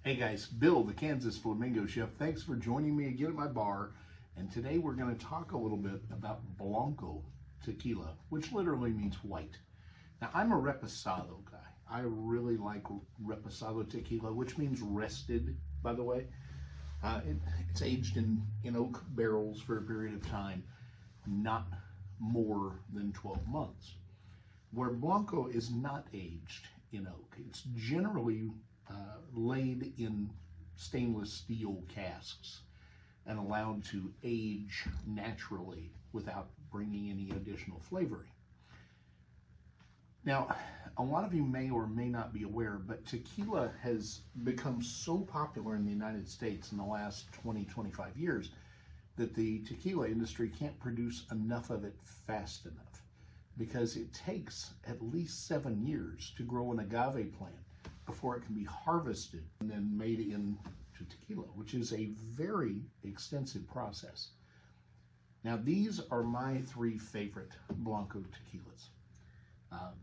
Hey guys, Bill, the Kansas Flamingo chef. Thanks for joining me again at my bar. And today we're going to talk a little bit about Blanco Tequila, which literally means white. Now, I'm a reposado guy. I really like reposado tequila, which means rested, by the way. It's aged in oak barrels for a period of time, not more than 12 months. Where Blanco is not aged in oak, it's generally laid in stainless steel casks and allowed to age naturally without bringing any additional flavoring. Now, a lot of you may or may not be aware, but tequila has become so popular in the United States in the last 20-25 years that the tequila industry can't produce enough of it fast enough, because it takes at least 7 years to grow an agave plant before it can be harvested and then made into tequila, which is a very extensive process. Now, these are my 3 favorite Blanco tequilas.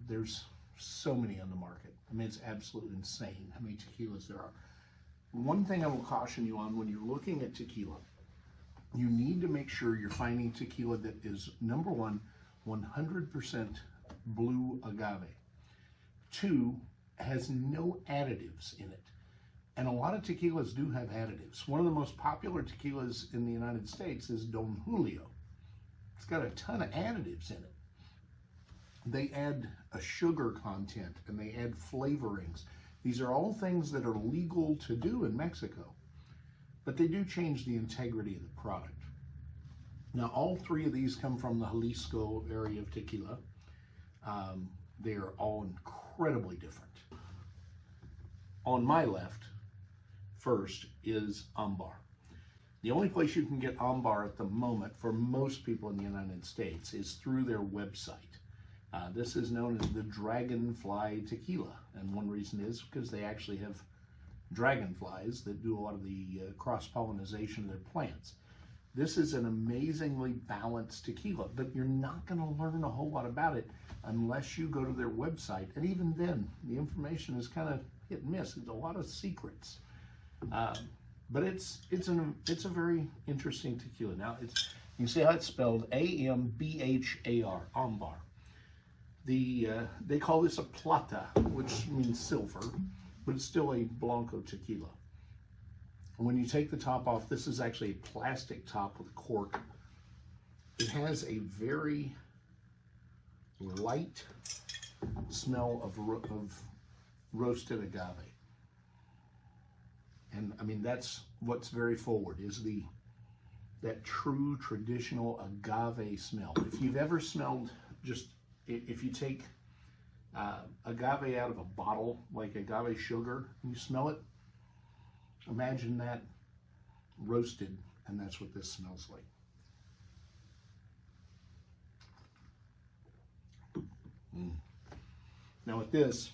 There's so many on the market. I mean, it's absolutely insane how many tequilas there are. One thing I will caution you on when you're looking at tequila, you need to make sure you're finding tequila that is, number one, 100% blue agave. 2, has no additives in it. And a lot of tequilas do have additives. One of the most popular tequilas in the United States is Don Julio. It's got a ton of additives in it. They add a sugar content and they add flavorings. These are all things that are legal to do in Mexico, but they do change the integrity of the product. Now, all 3 of these come from the Jalisco area of tequila. They are all incredibly different. On my left, first, is Ambhar. The only place you can get Ambhar at the moment for most people in the United States is through their website. This is known as the Dragonfly Tequila, and one reason is because they actually have dragonflies that do a lot of the cross-pollination of their plants. This is an amazingly balanced tequila, but you're not going to learn a whole lot about it unless you go to their website. And even then, the information is kind of hit and miss. There's a lot of secrets. But it's a very interesting tequila. Now, you can see how it's spelled, A-M-B-H-A-R, Ambhar. They call this a plata, which means silver, but it's still a Blanco tequila. When you take the top off, this is actually a plastic top with cork. It has a very light smell of roasted agave. And I mean, that's what's very forward, is that true traditional agave smell. If you've ever smelled, if you take agave out of a bottle, like agave sugar, and you smell it, imagine that roasted, and that's what this smells like. Now with this,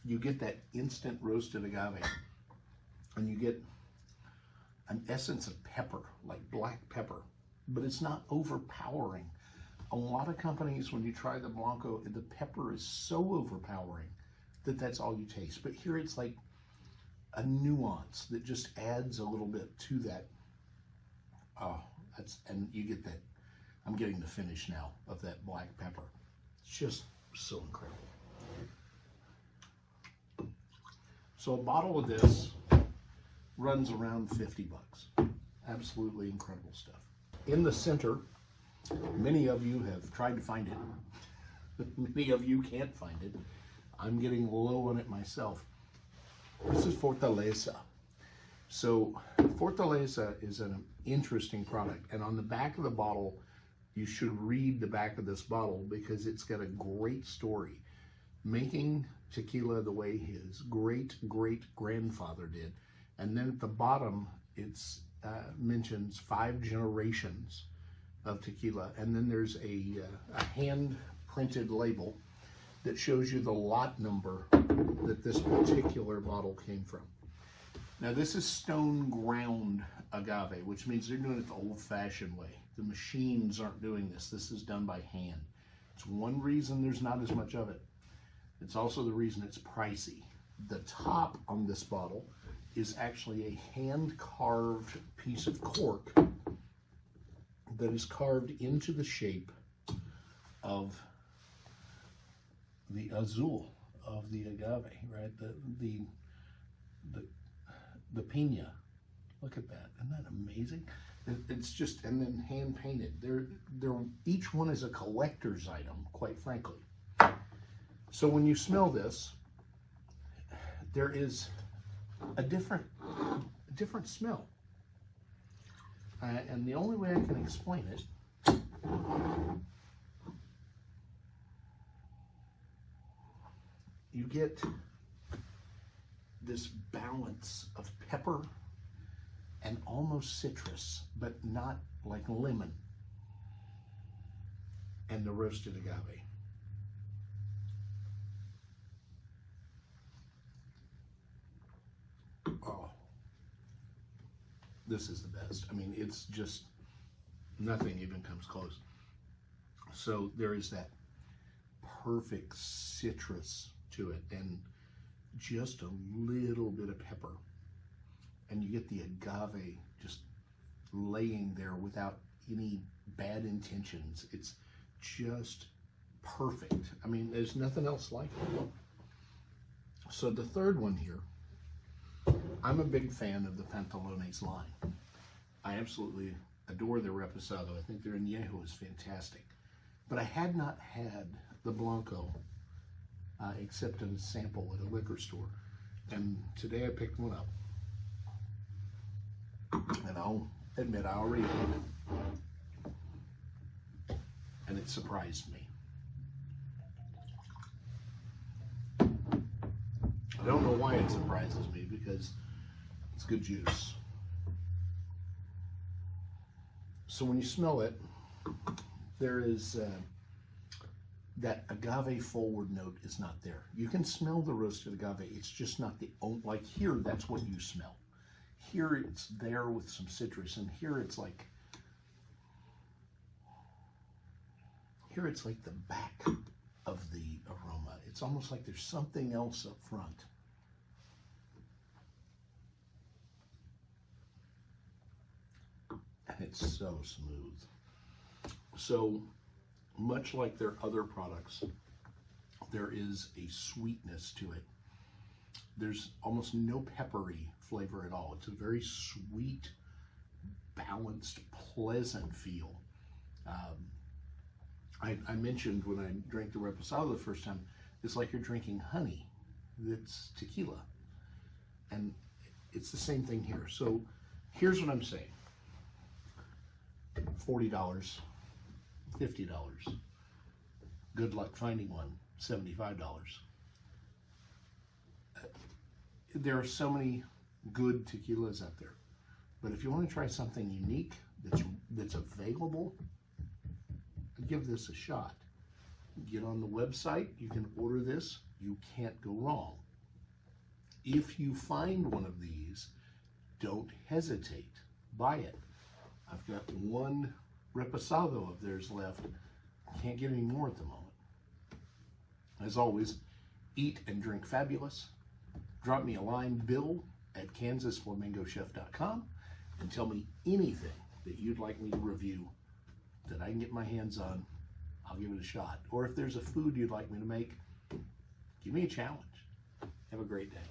you get that instant roasted agave, and you get an essence of pepper, like black pepper, but it's not overpowering. A lot of companies, when you try the Blanco, the pepper is so overpowering that that's all you taste. But here it's like a nuance that just adds a little bit to that. Oh, and you get that. I'm getting the finish now of that black pepper. It's just so incredible. So a bottle of this runs around 50 bucks. Absolutely incredible stuff. In the center, many of you have tried to find it. Many of you can't find it. I'm getting low on it myself. This is Fortaleza. So Fortaleza is an interesting product, and on the back of the bottle, you should read the back of this bottle because it's got a great story. Making tequila the way his great-great-grandfather did. And then at the bottom, it mentions 5 generations of tequila. And then there's a hand-printed label that shows you the lot number that this particular bottle came from. Now, this is stone ground agave, which means they're doing it the old-fashioned way. The machines aren't doing this. This is done by hand. It's one reason there's not as much of it. It's also the reason it's pricey. The top on this bottle is actually a hand-carved piece of cork that is carved into the shape of the azul of the agave, right? The pina. Look at that. Isn't that amazing? It's just, and then hand painted. Each one is a collector's item, quite frankly. So when you smell this, there is a different smell. And the only way I can explain it you get this balance of pepper and almost citrus, but not like lemon, and the roasted agave. Oh, this is the best. I mean, it's just, nothing even comes close. So there is that perfect citrus to it, and just a little bit of pepper, and you get the agave just laying there without any bad intentions. It's just perfect. I mean, there's nothing else like it. So the third one here, I'm a big fan of the Pantalones line. I absolutely adore their Reposado. I think their Añejo is fantastic. But I had not had the Blanco except in a sample at a liquor store. And today I picked one up. And I'll admit I already owned it. And it surprised me. I don't know why it surprises me, because it's good juice. So when you smell it, there is that agave forward note is not there. You can smell the roasted agave. It's just not the, like here, that's what you smell. Here it's there with some citrus, and here it's like the back of the aroma. It's almost like there's something else up front. And it's so smooth. So much like their other products, there is a sweetness to it. There's almost no peppery flavor at all. It's a very sweet, balanced, pleasant feel. I mentioned when I drank the Reposado the first time, it's like you're drinking honey that's tequila. And it's the same thing here. So here's what I'm saying. $40, $50. Good luck finding one, $75. There are so many good tequilas out there. But if you want to try something unique that's available, give this a shot. Get on the website, you can order this, you can't go wrong. If you find one of these, don't hesitate, buy it. I've got one Reposado of theirs left. Can't get any more at the moment. As always, eat and drink fabulous. Drop me a line, bill@kansasflamingochef.com, and tell me anything that you'd like me to review that I can get my hands on. I'll give it a shot. Or if there's a food you'd like me to make, give me a challenge. Have a great day.